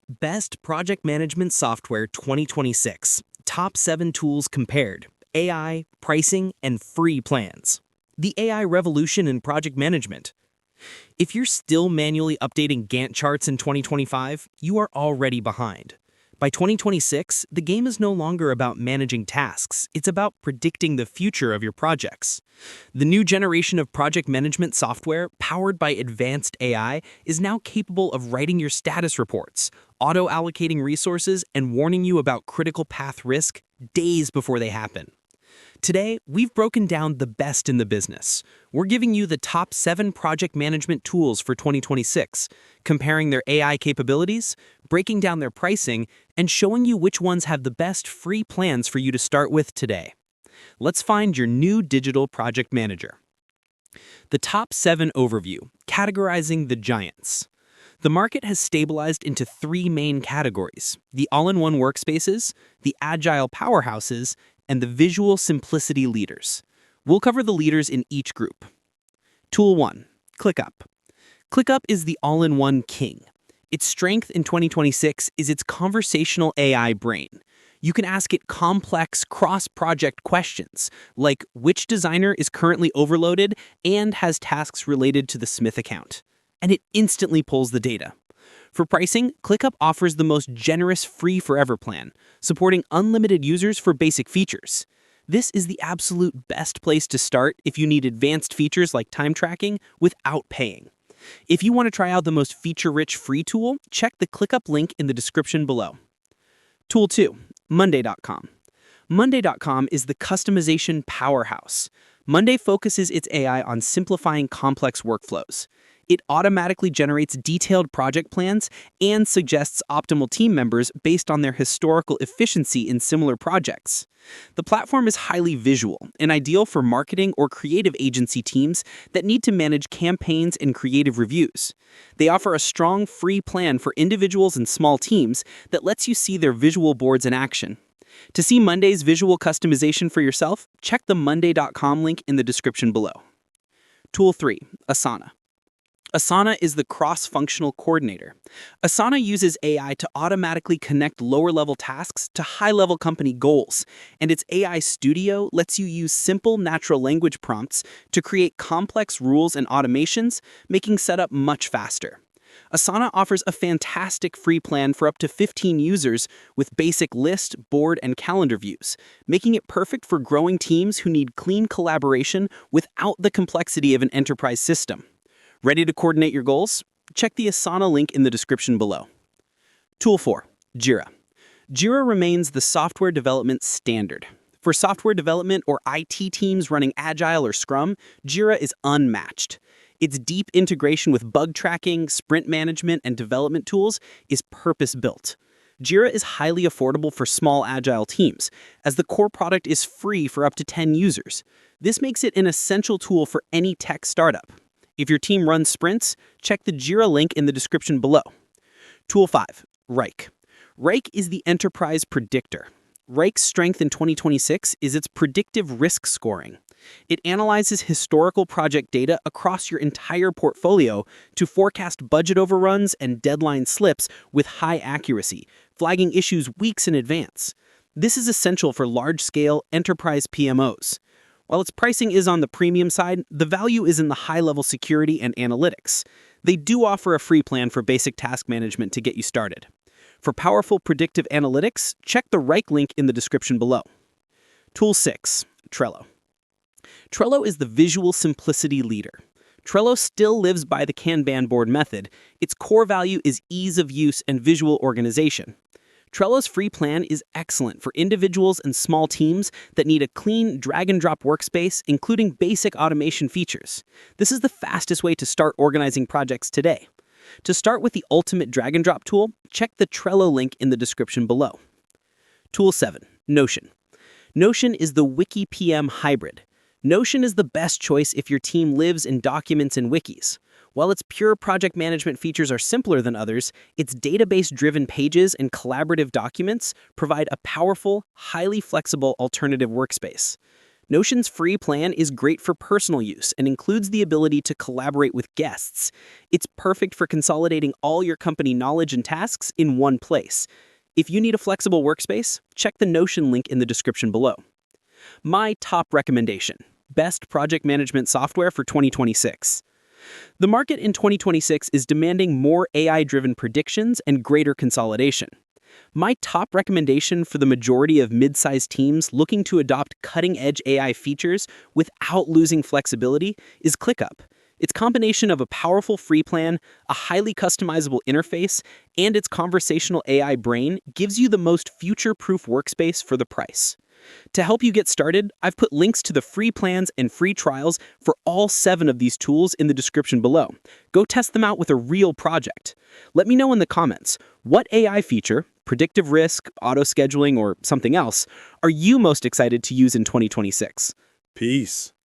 Best Project Management Software 2026. Top 7 tools compared. AI, pricing, and free plans. The AI revolution in project management. If you're still manually updating Gantt charts in 2025, you are already behind. By 2026, the game is no longer about managing tasks, it's about predicting the future of your projects. The new generation of project management software, powered by advanced AI, is now capable of writing your status reports, auto-allocating resources, and warning you about critical path risk days before they happen. Today, we've broken down the best in the business. We're giving you the top 7 project management tools for 2026, comparing their AI capabilities, breaking down their pricing, and showing you which ones have the best free plans for you to start with today. Let's find your new digital project manager. The top 7 overview, categorizing the giants. The market has stabilized into 3 main categories: the all-in-one workspaces, the agile powerhouses, and the visual simplicity leaders. We'll cover the leaders in each group. Tool 1. ClickUp. ClickUp is the all-in-one king. Its strength in 2026 is its conversational AI brain. You can ask it complex cross-project questions, like which designer is currently overloaded and has tasks related to the Smith account, and it instantly pulls the data. For pricing, ClickUp offers the most generous free forever plan, supporting unlimited users for basic features. This is the absolute best place to start if you need advanced features like time tracking without paying. If you want to try out the most feature-rich free tool, check the ClickUp link in the description below. Tool 2. Monday.com. Monday.com is the customization powerhouse. Monday focuses its AI on simplifying complex workflows. It automatically generates detailed project plans and suggests optimal team members based on their historical efficiency in similar projects. The platform is highly visual and ideal for marketing or creative agency teams that need to manage campaigns and creative reviews. They offer a strong free plan for individuals and small teams that lets you see their visual boards in action. To see Monday's visual customization for yourself, check the monday.com link in the description below. Tool 3. Asana. Asana is the cross-functional coordinator. Asana uses AI to automatically connect lower-level tasks to high-level company goals, and its AI Studio lets you use simple natural language prompts to create complex rules and automations, making setup much faster. Asana offers a fantastic free plan for up to 15 users with basic list, board, and calendar views, making it perfect for growing teams who need clean collaboration without the complexity of an enterprise system. Ready to coordinate your goals? Check the Asana link in the description below. Tool 4. Jira. Jira remains the software development standard. For software development or IT teams running Agile or Scrum, Jira is unmatched. Its deep integration with bug tracking, sprint management, and development tools is purpose-built. Jira is highly affordable for small Agile teams, as the core product is free for up to 10 users. This makes it an essential tool for any tech startup. If your team runs sprints, check the Jira link in the description below. Tool 5. Wrike. Wrike is the enterprise predictor. Wrike's strength in 2026 is its predictive risk scoring. It analyzes historical project data across your entire portfolio to forecast budget overruns and deadline slips with high accuracy, flagging issues weeks in advance. This is essential for large-scale enterprise PMOs. While its pricing is on the premium side, the value is in the high-level security and analytics. They do offer a free plan for basic task management to get you started. For powerful predictive analytics, check the Wrike link in the description below. Tool 6. Trello. Trello is the visual simplicity leader. Trello still lives by the Kanban board method. Its core value is ease of use and visual organization. Trello's free plan is excellent for individuals and small teams that need a clean drag-and-drop workspace, including basic automation features. This is the fastest way to start organizing projects today. To start with the ultimate drag-and-drop tool, check the Trello link in the description below. Tool 7. Notion. Notion is the Wiki PM hybrid. Notion is the best choice if your team lives in documents and wikis. While its pure project management features are simpler than others, its database-driven pages and collaborative documents provide a powerful, highly flexible alternative workspace. Notion's free plan is great for personal use and includes the ability to collaborate with guests. It's perfect for consolidating all your company knowledge and tasks in one place. If you need a flexible workspace, check the Notion link in the description below. My top recommendation: best project management software for 2026. The market in 2026 is demanding more AI-driven predictions and greater consolidation. My top recommendation for the majority of mid-sized teams looking to adopt cutting-edge AI features without losing flexibility is ClickUp. Its combination of a powerful free plan, a highly customizable interface, and its conversational AI brain gives you the most future-proof workspace for the price. To help you get started, I've put links to the free plans and free trials for all 7 of these tools in the description below. Go test them out with a real project. Let me know in the comments, what AI feature, predictive risk, auto-scheduling, or something else, are you most excited to use in 2026? Peace.